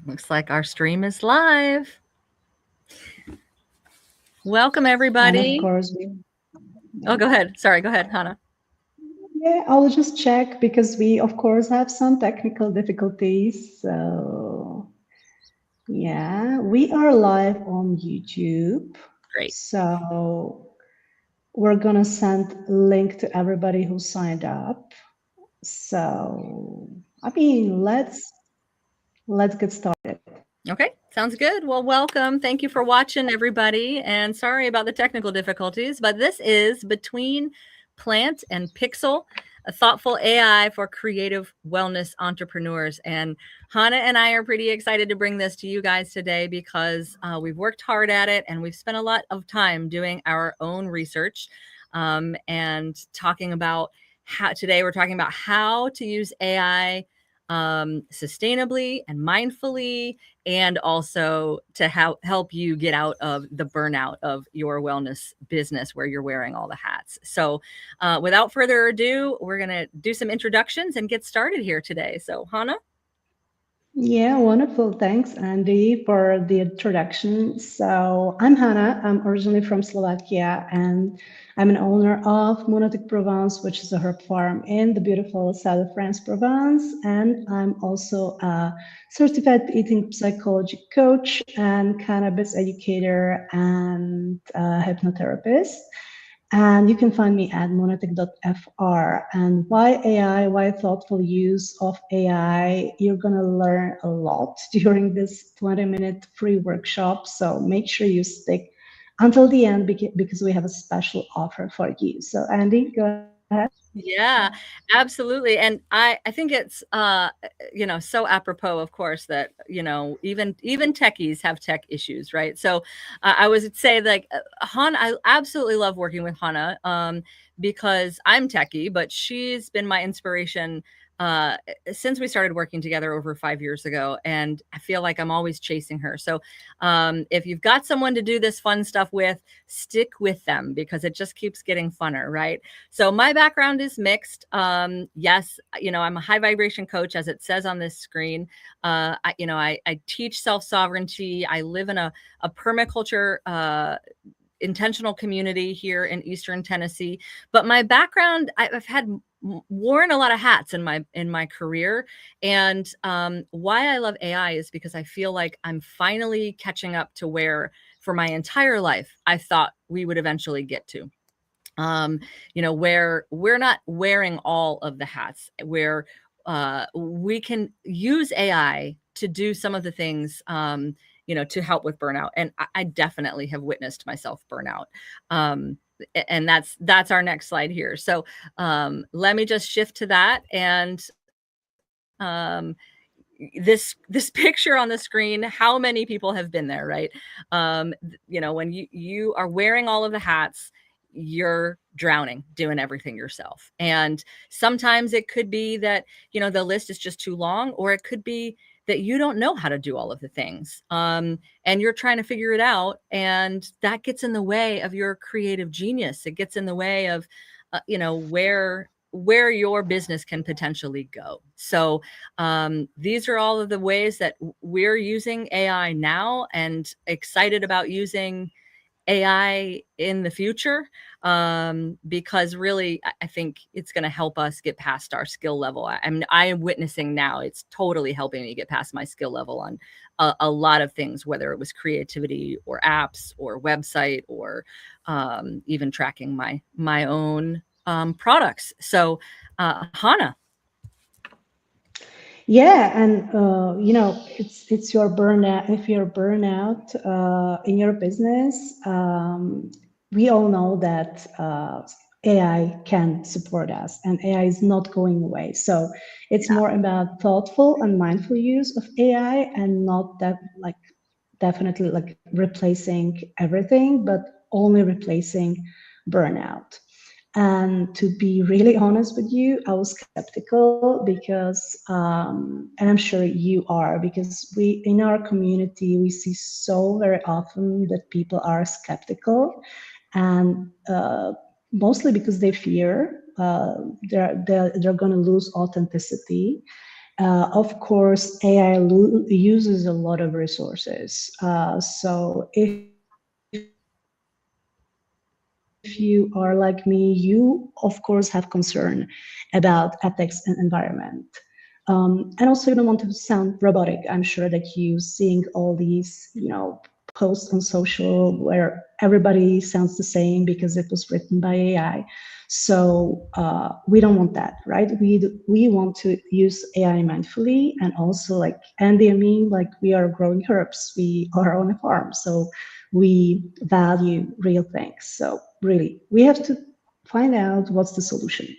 Looks like our stream is live. Welcome, And of everybody. course, Oh, yeah. go ahead. Sorry, go ahead, Hannah. Yeah, I'll just check because we, of course, have some technical difficulties. So, yeah, we are live on YouTube. Great. So, we're gonna send a link to everybody who signed up. So, I mean, let's get started. Okay, sounds good. Well, welcome. Thank you for watching, everybody. And sorry about the technical difficulties, but this is Between Plant and Pixel, a thoughtful AI for creative wellness entrepreneurs. And Hannah and I are pretty excited to bring this to you guys today because we've worked hard at it and we've spent a lot of time doing our own research and talking about how today we're talking about how to use AI sustainably and mindfully, and also to help you get out of the burnout of your wellness business where you're wearing all the hats. So without further ado, we're going to do some introductions and get started here today. So Hannah? Yeah, wonderful. Thanks, Andy, for the introduction. So, I'm Hannah. I'm originally from Slovakia, and I'm an owner of Monotic Provence, which is a herb farm in the beautiful south of France, Provence. And I'm also a certified eating psychology coach and cannabis educator and hypnotherapist. And you can find me at monetic.fr. And why AI, why thoughtful use of AI? You're going to learn a lot during this 20-minute free workshop. So make sure you stick until the end because we have a special offer for you. So, Andy, go ahead. Yeah, absolutely. And I think it's so apropos, of course, that even techies have tech issues, right? So I would say like Hannah, I absolutely love working with Hannah because I'm techie, but she's been my inspiration since we started working together over 5 years ago, and I feel like I'm always chasing her. So if you've got someone to do this fun stuff with, stick with them because it just keeps getting funner, right? So my background is mixed. Yes, I'm a high vibration coach, as it says on this screen. I teach self sovereignty. I live in a permaculture intentional community here in Eastern Tennessee. But my background, I've had worn a lot of hats in my career, and why I love AI is because I feel like I'm finally catching up to where, for my entire life, I thought we would eventually get to. Where we're not wearing all of the hats, where we can use AI to do some of the things, to help with burnout. And I definitely have witnessed myself burnout. And that's our next slide here. So let me just shift to that. And this picture on the screen, how many people have been there, right? When you are wearing all of the hats, you're drowning doing everything yourself. And sometimes it could be that the list is just too long, or it could be that you don't know how to do all of the things, and you're trying to figure it out, and that gets in the way of your creative genius. It gets in the way of where your business can potentially go. So these are all of the ways that we're using AI now, and excited about using AI in the future, because really, I think it's going to help us get past our skill level. I am witnessing now; it's totally helping me get past my skill level on a lot of things, whether it was creativity or apps or website or even tracking my own products. So, Hannah. Yeah, and it's your burnout. If you're burnout in your business, we all know that AI can support us, and AI is not going away. So it's more about thoughtful and mindful use of AI, and not that like definitely like replacing everything, but only replacing burnout. And to be really honest with you, I was skeptical because, and I'm sure you are, because we in our community we see so very often that people are skeptical, and mostly because they fear they're going to lose authenticity, Of course, AI uses a lot of resources. So if you are like me, you of course have concern about ethics and environment. And also you don't want to sound robotic. I'm sure that you seeing all these, posts on social where everybody sounds the same because it was written by AI. So we don't want that, right? We want to use AI mindfully, and also like Andy and me, like we are growing herbs. We are on a farm, so we value real things. So really, we have to find out what's the solution.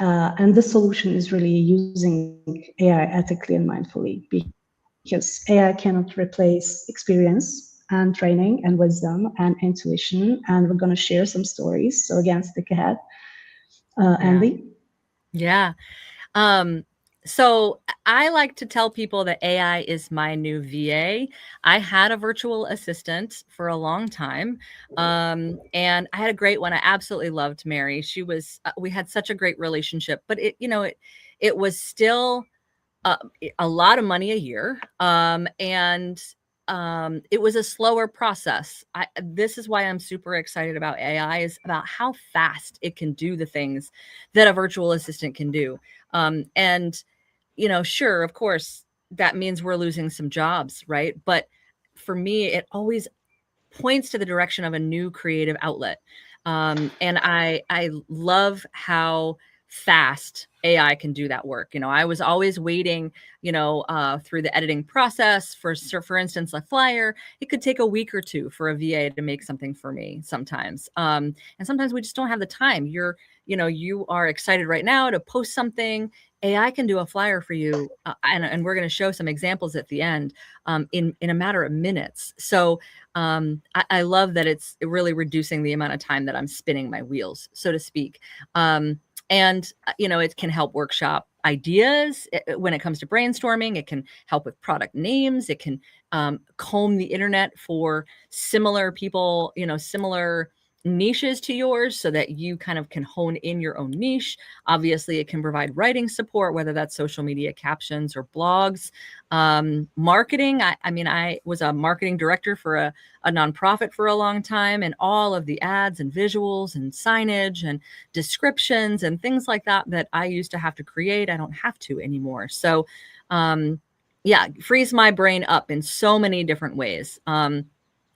And the solution is really using AI ethically and mindfully, because AI cannot replace experience and training and wisdom and intuition. And we're going to share some stories. So again, stick ahead. Andy? Yeah. So I like to tell people that AI is my new VA. I had a virtual assistant for a long time. And I had a great one. I absolutely loved Mary. She was, we had such a great relationship, but it was still a lot of money a year. And it was a slower process. This is why I'm super excited about AI, is about how fast it can do the things that a virtual assistant can do. And sure, of course, that means we're losing some jobs, right? But for me, it always points to the direction of a new creative outlet. And I love how fast AI can do that work. I was always waiting, through the editing process for instance, a flyer. It could take a week or two for a VA to make something for me sometimes. And sometimes we just don't have the time. You are excited right now to post something. AI can do a flyer for you, and we're going to show some examples at the end, in a matter of minutes. So I love that it's really reducing the amount of time that I'm spinning my wheels, so to speak. And it can help workshop ideas when it comes to brainstorming. It can help with product names. It can comb the internet for similar people, similar niches to yours, so that you kind of can hone in your own niche. Obviously, it can provide writing support, whether that's social media captions or blogs. Marketing. I was a marketing director for a nonprofit for a long time, and all of the ads and visuals and signage and descriptions and things like that I used to have to create, I don't have to anymore. So yeah, frees my brain up in so many different ways.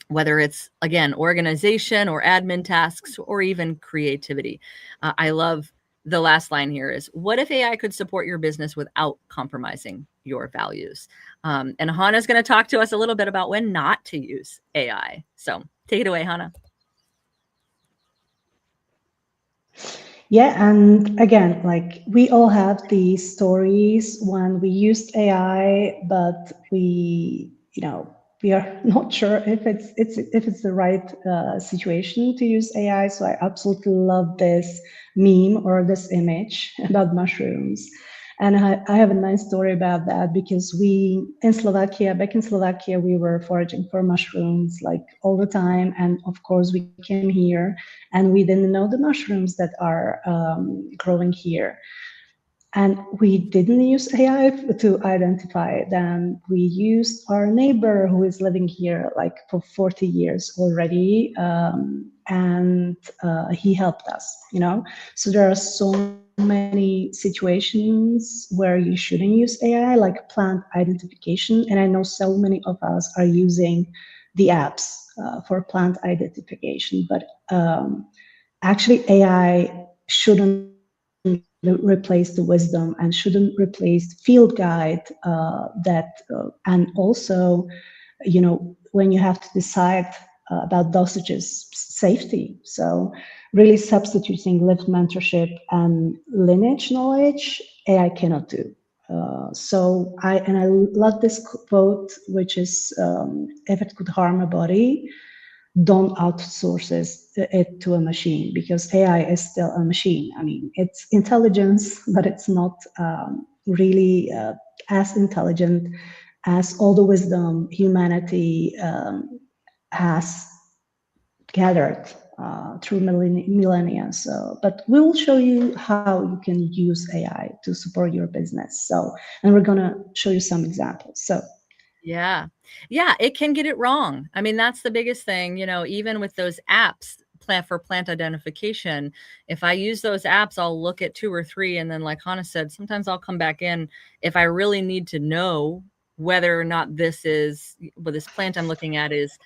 Whether it's, again, organization or admin tasks or even creativity. I love the last line here is, what if AI could support your business without compromising your values? And Hannah's going to talk to us a little bit about when not to use AI. So take it away, Hannah. Yeah, and again, like we all have these stories when we used AI, but we are not sure if it's the right situation to use AI. So I absolutely love this meme or this image about mushrooms. And I have a nice story about that, because back in Slovakia, we were foraging for mushrooms like all the time. And of course, we came here and we didn't know the mushrooms that are growing here. And we didn't use AI to identify them. We used our neighbor who is living here like for 40 years already. And he helped us, So there are so many situations where you shouldn't use AI, like plant identification. And I know so many of us are using the apps for plant identification, but actually AI shouldn't replace the wisdom and shouldn't replace the field guide and also when you have to decide about dosages, safety. So really substituting lived mentorship and lineage knowledge, AI cannot do. So I love this quote, which is, if it could harm a body, don't outsource it to a machine, because AI is still a machine. I mean, it's intelligence, but it's not really as intelligent as all the wisdom humanity has gathered through millennia. So, but we will show you how you can use AI to support your business. So, and we're gonna show you some examples. So, yeah. Yeah, it can get it wrong. I mean, that's the biggest thing, even with those apps for plant identification. If I use those apps, I'll look at 2 or 3, and then like Hannah said, sometimes I'll come back in if I really need to know whether or not this plant I'm looking at is,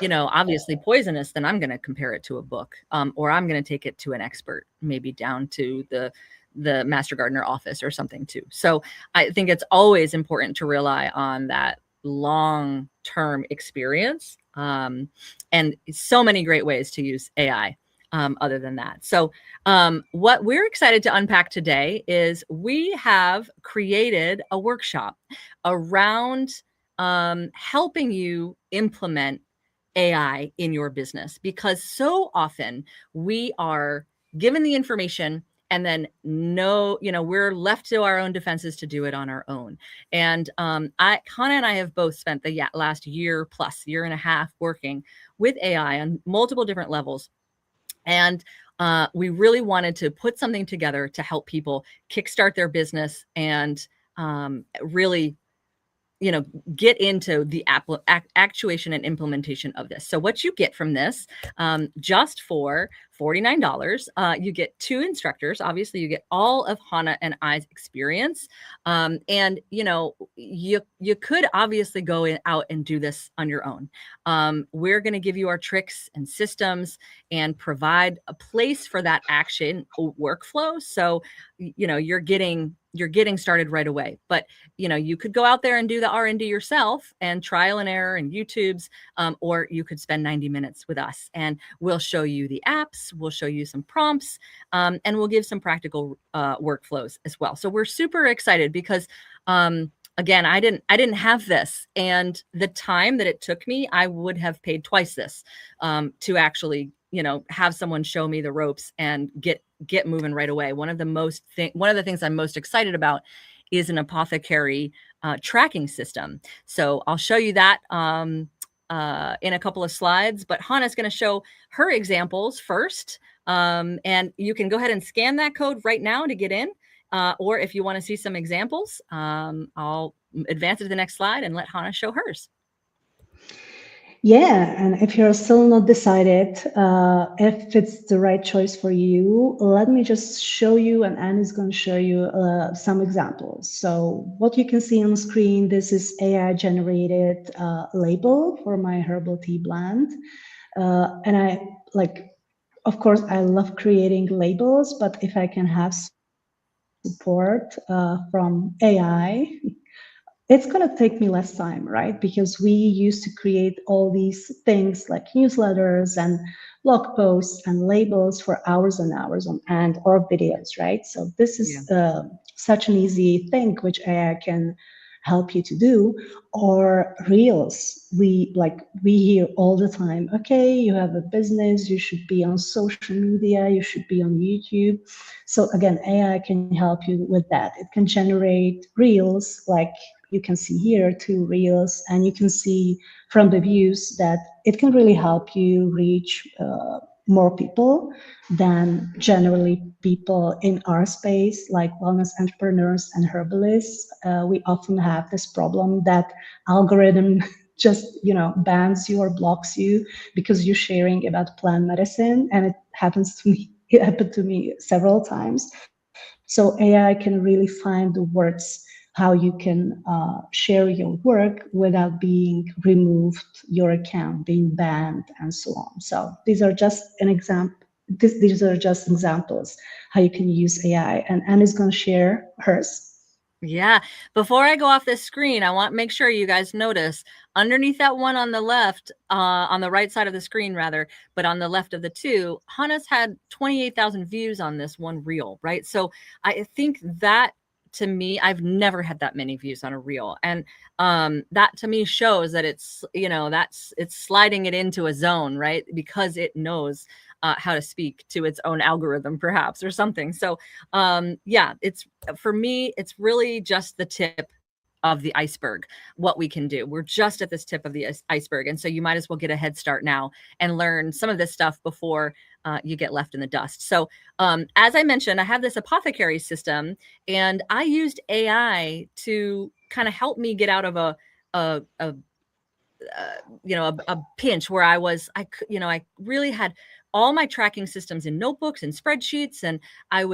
obviously poisonous, then I'm going to compare it to a book, or I'm going to take it to an expert, maybe down to the master gardener office or something too. So I think it's always important to rely on that long-term experience, and so many great ways to use AI other than that. So what we're excited to unpack today is we have created a workshop around helping you implement AI in your business, because so often we are given the information and then we're left to our own defenses to do it on our own. And Hannah and I have both spent the last year and a half working with AI on multiple different levels. And we really wanted to put something together to help people kickstart their business and really get into the actuation and implementation of this. So what you get from this, just for $49, you get 2 instructors. Obviously, you get all of Hannah and I's experience. And, you could obviously go out and do this on your own. We're going to give you our tricks and systems and provide a place for that action workflow. So, you're getting started right away. But you could go out there and do the R&D yourself and trial and error and YouTubes, or you could spend 90 minutes with us and we'll show you the apps, we'll show you some prompts, and we'll give some practical workflows as well. So we're super excited because again, I didn't have this, and the time that it took me, I would have paid twice this to actually have someone show me the ropes and get moving right away. One of the things I'm most excited about is an apothecary tracking system. So I'll show you that in a couple of slides, but Hannah's going to show her examples first. And you can go ahead and scan that code right now to get in. Or if you want to see some examples, I'll advance it to the next slide and let Hannah show hers. Yeah, and if you're still not decided if it's the right choice for you, let me just show you, and Annie's going to show you some examples. So what you can see on the screen, this is AI-generated label for my herbal tea blend. And of course, I love creating labels, but if I can have support from AI, it's going to take me less time, right? Because we used to create all these things like newsletters and blog posts and labels for hours and hours on end, or videos, right? So this is such an easy thing which AI can help you to do. Or reels. We hear all the time, okay, you have a business, you should be on social media, you should be on YouTube. So again, AI can help you with that. It can generate reels, like you can see here, 2 reels, and you can see from the views that it can really help you reach more people than generally people in our space, like wellness entrepreneurs and herbalists. We often have this problem that algorithm just bans you or blocks you because you're sharing about plant medicine, and it happens to me. It happened to me several times. So AI can really find the words how you can share your work without being removed, your account being banned, and so on. So these are just an example. These are just examples how you can use AI, and Anna's going to share hers. Yeah. Before I go off this screen, I want to make sure you guys notice underneath that one on the left, on the right side of the screen rather, but on the left of the 2, Hannah's had 28,000 views on this one reel, right? So I think that, to me, I've never had that many views on a reel. And that to me shows that it's sliding it into a zone, right? Because it knows how to speak to its own algorithm, perhaps, or something. So yeah, for me, it's really just the tip of the iceberg, what we can do. We're just at this tip of the iceberg. And so you might as well get a head start now and learn some of this stuff before you get left in the dust. So as I mentioned, I have this apothecary system, and I used AI to kind of help me get out of a pinch where I really had all my tracking systems in notebooks and spreadsheets, and I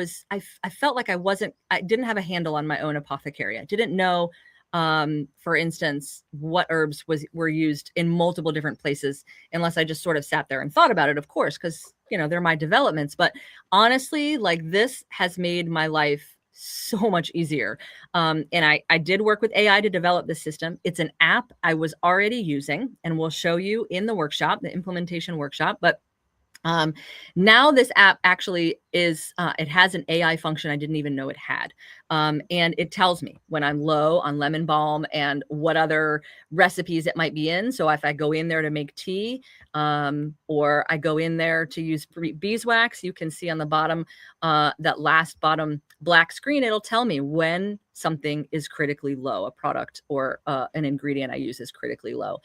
felt like I didn't have a handle on my own apothecary. I didn't know, for instance, what herbs were used in multiple different places, unless I just sort of sat there and thought about it, of course, because they're my developments. But honestly, like, this has made my life so much easier. And I did work with AI to develop the system. It's an app I was already using, and we'll show you in the workshop, the implementation workshop. But now this app actually it has an AI function I didn't even know it had. And it tells me when I'm low on lemon balm and what other recipes it might be in. So if I go in there to make tea, or I go in there to use beeswax, you can see on the bottom, that last bottom black screen, it'll tell me when something is critically low, a product or an ingredient I use is critically low.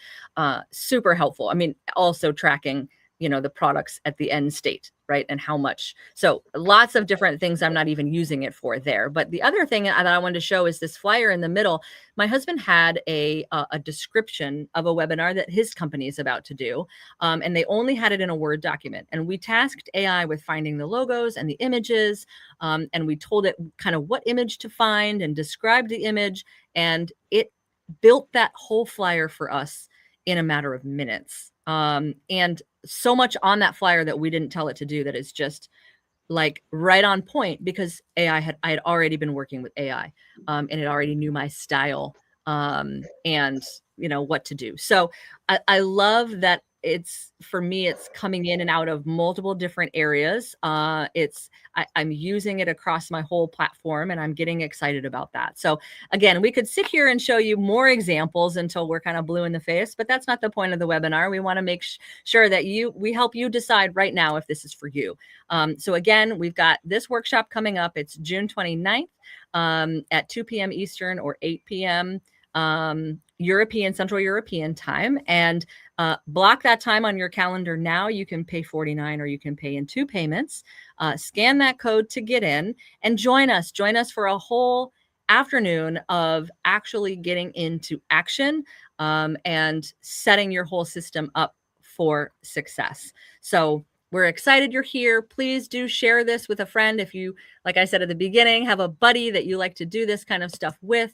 Super helpful. I mean, also tracking the products at the end state, right? And how much. So lots of different things I'm not even using it for there. But the other thing that I wanted to show is this flyer in the middle. My husband had a description of a webinar that his company is about to do. And they only had it in a Word document. And we tasked AI with finding the logos and the images. And we told it kind of what image to find and described the image. And it built that whole flyer for us in a matter of minutes. And so much on that flyer that we didn't tell it to do that is just like right on point, because I had already been working with AI, and it already knew my style, and what to do. So I love that for me, it's coming in and out of multiple different areas. I'm using it across my whole platform, and I'm getting excited about that. So again, we could sit here and show you more examples until we're kind of blue in the face, but that's not the point of the webinar. We want to make sure that we help you decide right now if this is for you. So again, we've got this workshop coming up. It's June 29th at 2 p.m. Eastern or 8 p.m. Central European time, and block that time on your calendar now. You can pay $49 or you can pay in 2 payments. Scan that code to get in and join us. Join us for a whole afternoon of actually getting into action, and setting your whole system up for success. So we're excited you're here. Please do share this with a friend. If you, like I said at the beginning, have a buddy that you like to do this kind of stuff with,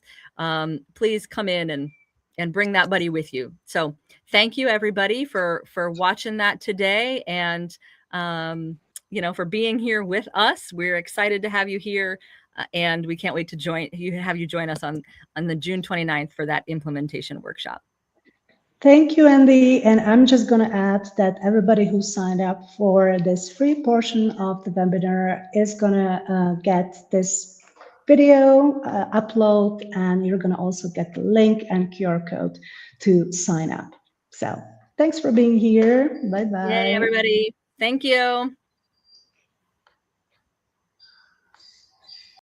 please come in and bring that buddy with you. So thank you everybody for watching that today, and for being here with us. We're excited to have you here, and we can't wait to have you join us on the June 29th for that implementation workshop. Thank you, Andy. And I'm just going to add that everybody who signed up for this free portion of the webinar is going to get this video upload, and you're going to also get the link and QR code to sign up. So thanks for being here. Bye-bye. Yay, everybody. Thank you.